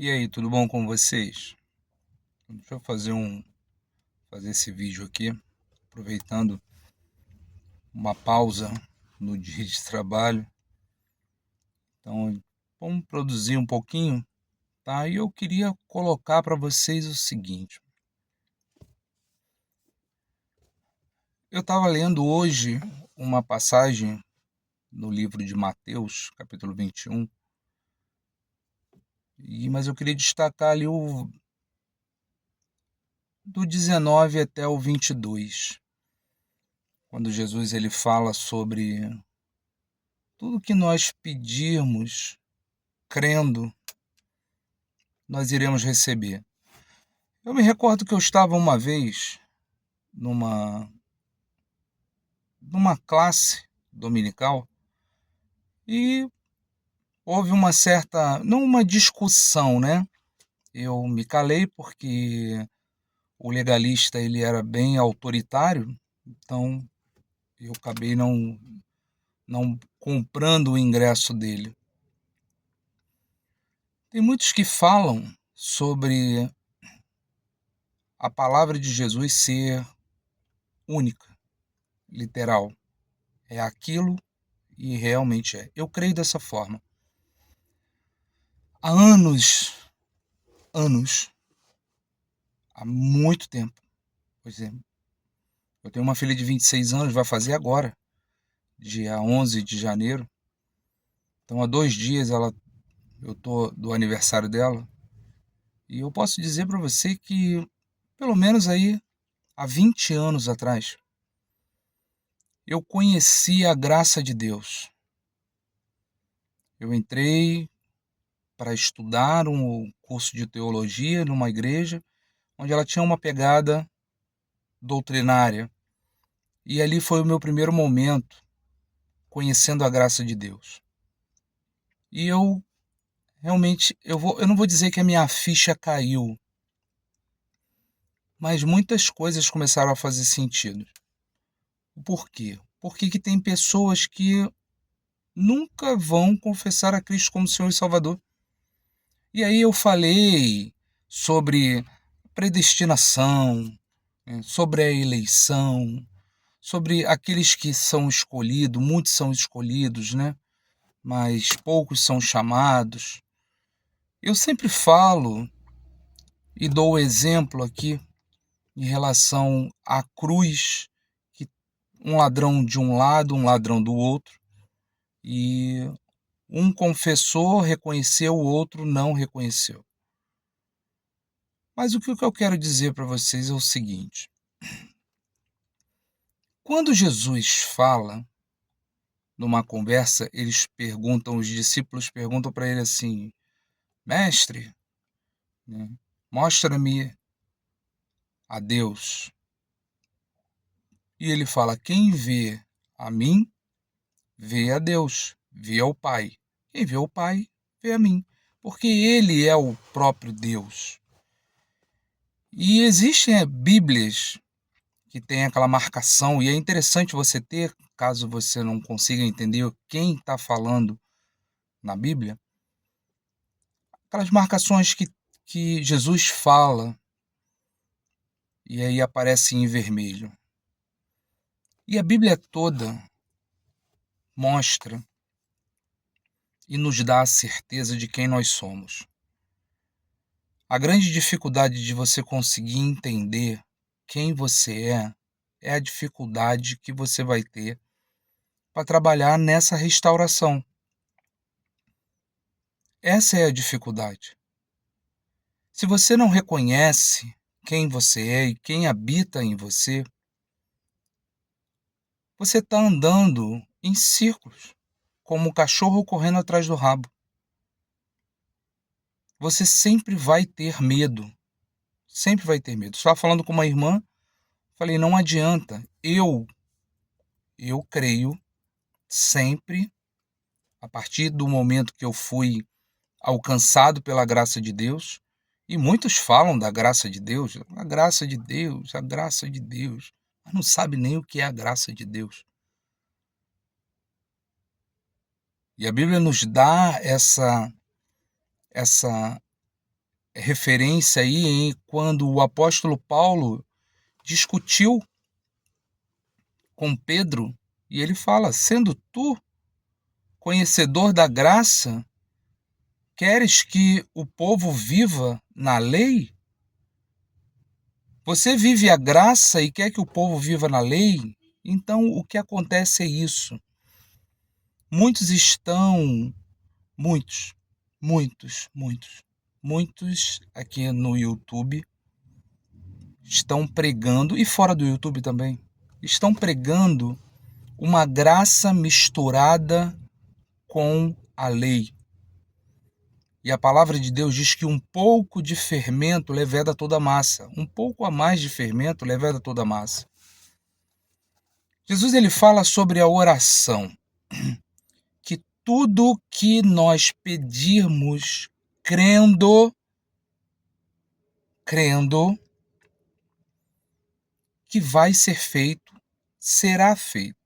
E aí, tudo bom com vocês? Deixa eu fazer esse vídeo aqui, aproveitando uma pausa no dia de trabalho. Então, vamos produzir um pouquinho, tá? E eu queria colocar para vocês o seguinte. Eu estava lendo hoje uma passagem no livro de Mateus, capítulo 21, mas eu queria destacar ali do 19 até o 22, quando Jesus ele fala sobre tudo que nós pedirmos crendo, nós iremos receber. Eu me recordo que eu estava uma vez numa classe dominical e houve uma certa, não uma discussão, né? Eu me calei porque o legalista ele era bem autoritário, então eu acabei não comprando o ingresso dele. Tem muitos que falam sobre a palavra de Jesus ser única, literal. É aquilo e realmente é. Eu creio dessa forma. Há anos, há muito tempo. Pois é. Eu tenho uma filha de 26 anos, vai fazer agora, dia 11 de janeiro. Então há 2 dias eu tô do aniversário dela. E eu posso dizer para você que, pelo menos aí, há 20 anos atrás, eu conheci a graça de Deus. Eu entrei para estudar um curso de teologia numa igreja onde ela tinha uma pegada doutrinária. E ali foi o meu primeiro momento conhecendo a graça de Deus. E eu realmente, eu não vou dizer que a minha ficha caiu, mas muitas coisas começaram a fazer sentido. Por quê? Porque que tem pessoas que nunca vão confessar a Cristo como Senhor e Salvador. E aí eu falei sobre predestinação, sobre a eleição, sobre aqueles que são escolhidos, muitos são escolhidos, né? Mas poucos são chamados. Eu sempre falo e dou o exemplo aqui em relação à cruz, que um ladrão de um lado, um ladrão do outro, e um confessou, reconheceu, o outro não reconheceu. Mas o que eu quero dizer para vocês é o seguinte: quando Jesus fala numa conversa, os discípulos perguntam para ele assim: Mestre, né, mostra-me a Deus. E ele fala: quem vê a mim, vê a Deus, vê ao Pai. Quem vê o Pai, vê a mim. Porque ele é o próprio Deus. E existem Bíblias que têm aquela marcação, e é interessante você ter, caso você não consiga entender quem está falando na Bíblia, aquelas marcações que Jesus fala, e aí aparece em vermelho. E a Bíblia toda mostra e nos dá a certeza de quem nós somos. A grande dificuldade de você conseguir entender quem você é a dificuldade que você vai ter para trabalhar nessa restauração. Essa é a dificuldade. Se você não reconhece quem você é e quem habita em você, você está andando em círculos, como o cachorro correndo atrás do rabo. Você sempre vai ter medo. Sempre vai ter medo. Estava falando com uma irmã, falei, não adianta. Eu creio sempre, a partir do momento que eu fui alcançado pela graça de Deus, e muitos falam da graça de Deus, a graça de Deus, a graça de Deus, mas não sabe nem o que é a graça de Deus. E a Bíblia nos dá essa referência aí em quando o apóstolo Paulo discutiu com Pedro, e ele fala: sendo tu conhecedor da graça, queres que o povo viva na lei? Você vive a graça e quer que o povo viva na lei? Então, o que acontece é isso. Muitos aqui no YouTube estão pregando, e fora do YouTube também, estão pregando uma graça misturada com a lei. E a palavra de Deus diz que um pouco de fermento leveda toda a massa. Um pouco a mais de fermento leveda toda a massa. Jesus ele fala sobre a oração, que tudo que nós pedirmos crendo que vai ser feito, será feito.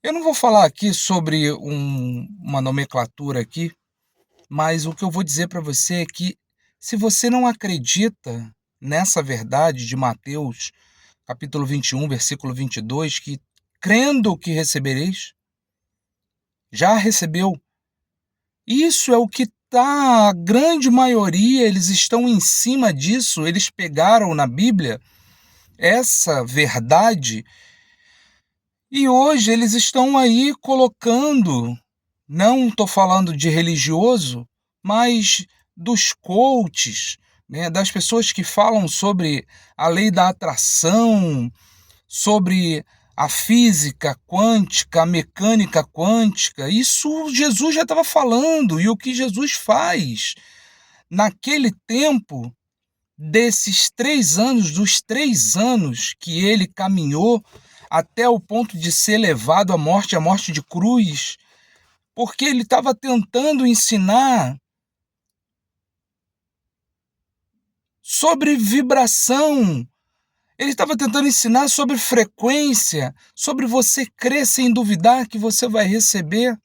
Eu não vou falar aqui sobre uma nomenclatura aqui, mas o que eu vou dizer para você é que se você não acredita nessa verdade de Mateus, capítulo 21, versículo 22, que crendo que recebereis, já recebeu. Isso é o que está, a grande maioria, eles estão em cima disso, eles pegaram na Bíblia essa verdade e hoje eles estão aí colocando, não estou falando de religioso, mas dos coaches, né, das pessoas que falam sobre a lei da atração, sobre a física quântica, a mecânica quântica. Isso Jesus já estava falando, e o que Jesus faz naquele tempo, desses 3 anos, dos 3 anos que ele caminhou até o ponto de ser levado à morte de cruz, porque ele estava tentando ensinar sobre vibração, ele estava tentando ensinar sobre frequência, sobre você crer sem duvidar que você vai receber.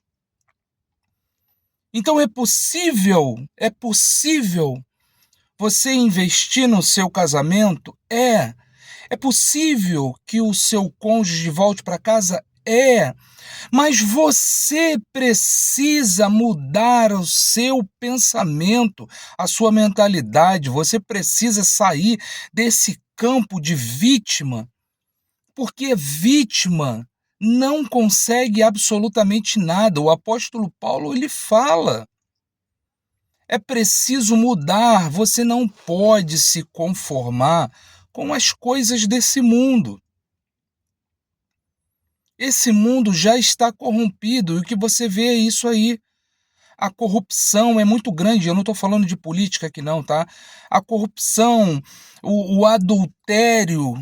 Então é possível você investir no seu casamento? É possível que o seu cônjuge volte para casa? Mas você precisa mudar o seu pensamento, a sua mentalidade. Você precisa sair desse campo de vítima, porque vítima não consegue absolutamente nada. O apóstolo Paulo ele fala: é preciso mudar, você não pode se conformar com as coisas desse mundo. Esse mundo já está corrompido, e o que você vê é isso aí. A corrupção é muito grande, eu não estou falando de política aqui não, tá? A corrupção, o adultério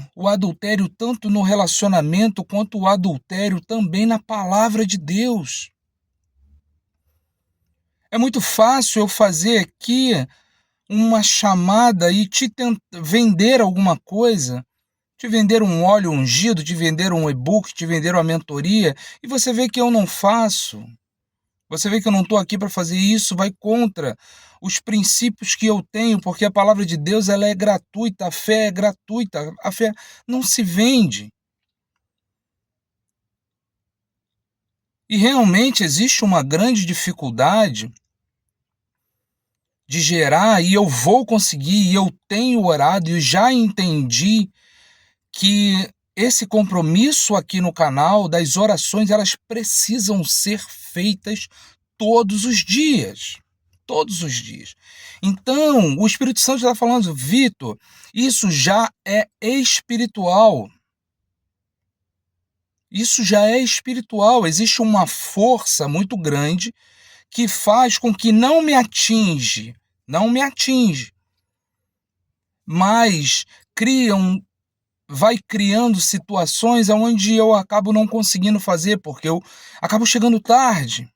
tanto no relacionamento quanto o adultério também na palavra de Deus. É muito fácil eu fazer aqui uma chamada e te vender alguma coisa, te vender um óleo ungido, te vender um e-book, te vender uma mentoria, e você vê que eu não faço. Você vê que eu não estou aqui para fazer isso, vai contra os princípios que eu tenho, porque a palavra de Deus ela é gratuita, a fé é gratuita, a fé não se vende. E realmente existe uma grande dificuldade de gerar, e eu vou conseguir, e eu tenho orado, e já entendi que esse compromisso aqui no canal das orações, elas precisam ser feitas todos os dias. Todos os dias. Então, o Espírito Santo está falando: Vitor, isso já é espiritual. Isso já é espiritual. Existe uma força muito grande que faz com que não me atinge, mas vai criando situações onde eu acabo não conseguindo fazer, porque eu acabo chegando tarde.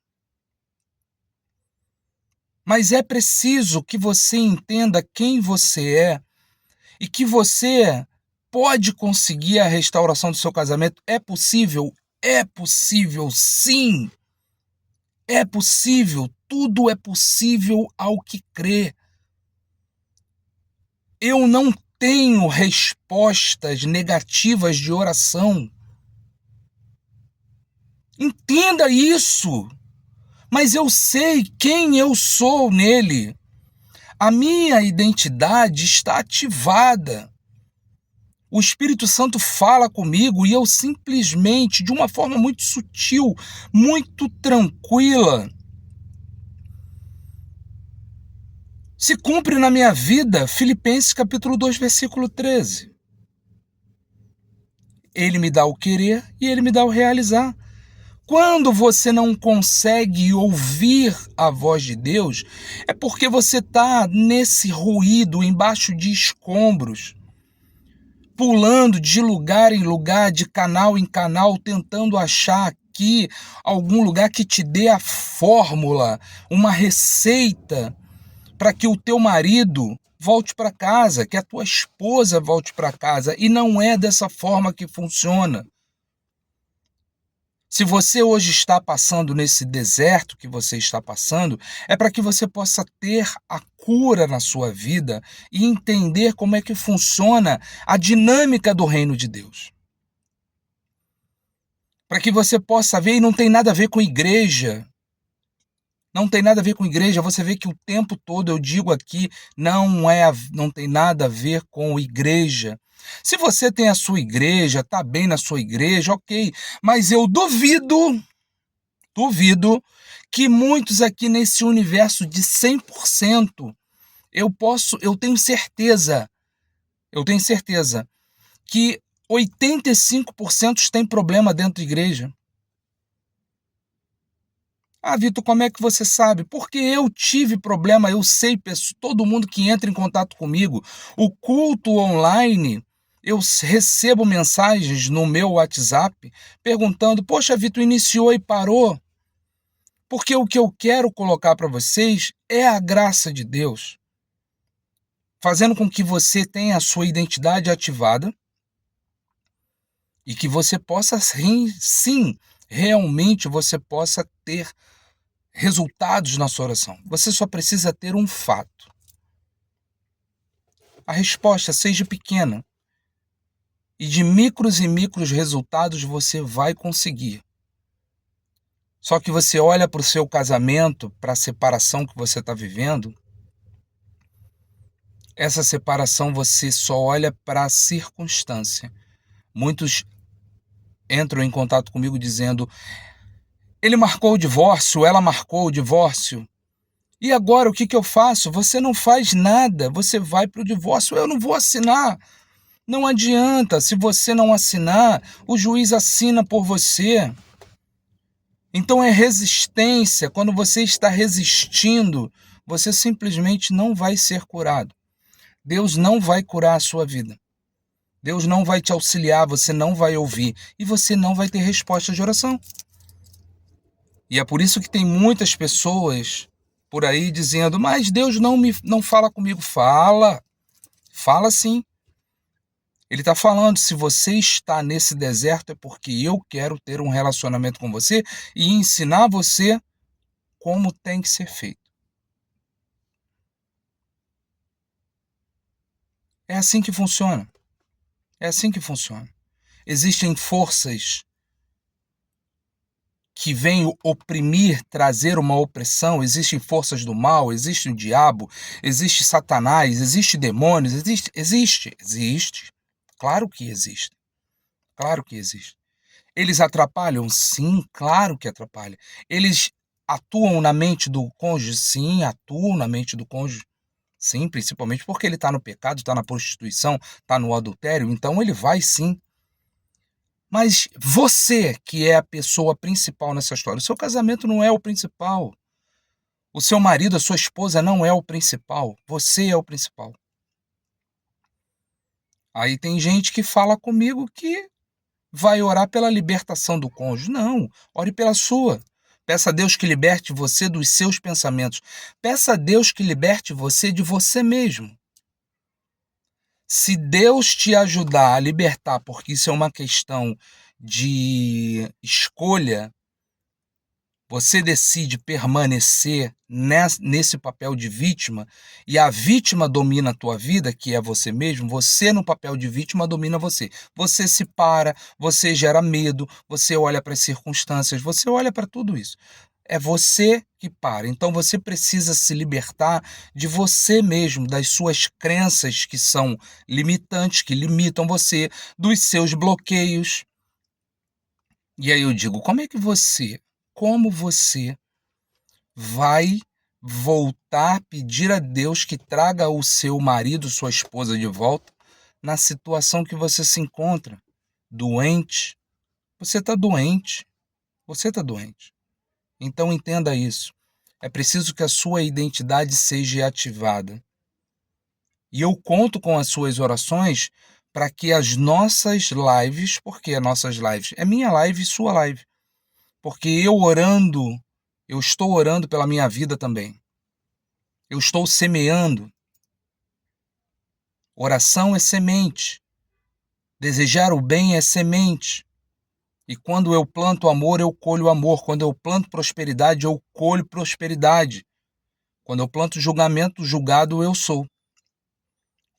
Mas é preciso que você entenda quem você é e que você pode conseguir a restauração do seu casamento. É possível? É possível, sim. É possível. Tudo é possível ao que crê. Eu não tenho respostas negativas de oração. Entenda isso. Mas eu sei quem eu sou nele. A minha identidade está ativada. O Espírito Santo fala comigo e eu simplesmente, de uma forma muito sutil, muito tranquila, se cumpre na minha vida Filipenses capítulo 2, versículo 13. Ele me dá o querer e ele me dá o realizar. Quando você não consegue ouvir a voz de Deus, é porque você está nesse ruído, embaixo de escombros, pulando de lugar em lugar, de canal em canal, tentando achar aqui algum lugar que te dê a fórmula, uma receita para que o teu marido volte para casa, que a tua esposa volte para casa. E não é dessa forma que funciona. Se você hoje está passando nesse deserto que você está passando, é para que você possa ter a cura na sua vida e entender como é que funciona a dinâmica do reino de Deus. Para que você possa ver, e não tem nada a ver com igreja. Não tem nada a ver com igreja, você vê que o tempo todo eu digo aqui, não tem nada a ver com igreja. Se você tem a sua igreja, está bem na sua igreja, ok, mas eu duvido que muitos aqui nesse universo de 100%, eu tenho certeza que 85% tem problema dentro da igreja. Ah, Vitor, como é que você sabe? Porque eu tive problema, eu sei, todo mundo que entra em contato comigo, o culto online, eu recebo mensagens no meu WhatsApp perguntando, poxa, Vitor, iniciou e parou? Porque o que eu quero colocar para vocês é a graça de Deus, fazendo com que você tenha a sua identidade ativada e que você possa, sim, realmente você possa ter resultados na sua oração. Você só precisa ter um fato. A resposta seja pequena. E de micros e micros resultados você vai conseguir. Só que você olha para o seu casamento, para a separação que você está vivendo, essa separação você só olha para a circunstância. Muitos entram em contato comigo dizendo, ele marcou o divórcio, ela marcou o divórcio, e agora o que eu faço? Você não faz nada, você vai para o divórcio, eu não vou assinar. Não adianta, se você não assinar, o juiz assina por você. Então é resistência, quando você está resistindo, você simplesmente não vai ser curado. Deus não vai curar a sua vida. Deus não vai te auxiliar, você não vai ouvir e você não vai ter resposta de oração. E é por isso que tem muitas pessoas por aí dizendo, mas Deus não fala comigo. Fala sim. Ele está falando, se você está nesse deserto é porque eu quero ter um relacionamento com você e ensinar você como tem que ser feito. É assim que funciona. É assim que funciona. Existem forças que vêm oprimir, trazer uma opressão, existem forças do mal, existe o diabo, existe Satanás, existe demônios, existe. Claro que existe. Claro que existe. Eles atrapalham? Sim, claro que atrapalham. Eles atuam na mente do cônjuge? Sim, atuam na mente do cônjuge. Sim, principalmente porque ele está no pecado, está na prostituição, está no adultério, então ele vai sim. Mas você, que é a pessoa principal nessa história, o seu casamento não é o principal. O seu marido, a sua esposa não é o principal. Você é o principal. Aí tem gente que fala comigo que vai orar pela libertação do cônjuge. Não, ore pela sua. Peça a Deus que liberte você dos seus pensamentos. Peça a Deus que liberte você de você mesmo. Se Deus te ajudar a libertar, porque isso é uma questão de escolha, você decide permanecer nesse papel de vítima e a vítima domina a tua vida, que é você mesmo, você no papel de vítima domina você. Você se para, você gera medo, você olha para as circunstâncias, você olha para tudo isso. É você que para. Então você precisa se libertar de você mesmo, das suas crenças que são limitantes, que limitam você, dos seus bloqueios. E aí eu digo, como você vai voltar, pedir a Deus que traga o seu marido, sua esposa de volta na situação que você se encontra? Doente. Você está doente. Você está doente. Então entenda isso. É preciso que a sua identidade seja ativada. E eu conto com as suas orações para que as nossas lives, porque as nossas lives, é minha live e sua live, porque eu estou orando pela minha vida também. Eu estou semeando. Oração é semente. Desejar o bem é semente. E quando eu planto amor, eu colho amor. Quando eu planto prosperidade, eu colho prosperidade. Quando eu planto julgamento, julgado eu sou.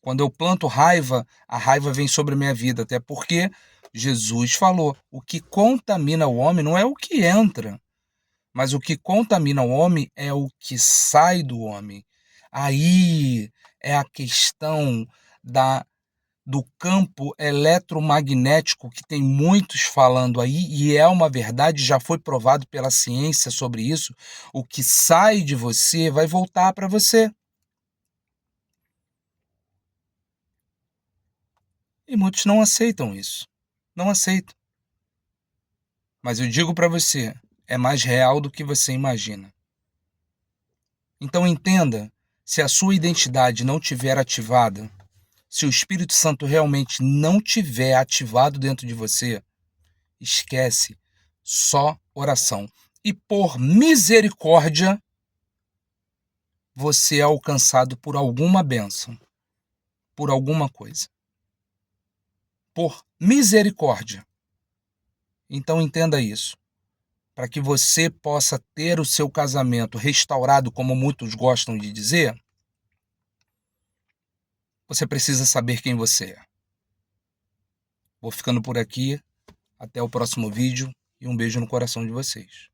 Quando eu planto raiva, a raiva vem sobre a minha vida. Até porque Jesus falou: o que contamina o homem não é o que entra, mas o que contamina o homem é o que sai do homem. Aí é a questão do campo eletromagnético, que tem muitos falando aí, e é uma verdade, já foi provado pela ciência sobre isso. O que sai de você vai voltar para você. E muitos não aceitam isso. Não aceitam. Mas eu digo para você, é mais real do que você imagina. Então entenda, se a sua identidade não tiver ativada, se o Espírito Santo realmente não tiver ativado dentro de você, esquece, só oração. E por misericórdia, você é alcançado por alguma bênção, por alguma coisa. Por misericórdia. Então entenda isso. Para que você possa ter o seu casamento restaurado, como muitos gostam de dizer, você precisa saber quem você é. Vou ficando por aqui. Até o próximo vídeo e um beijo no coração de vocês.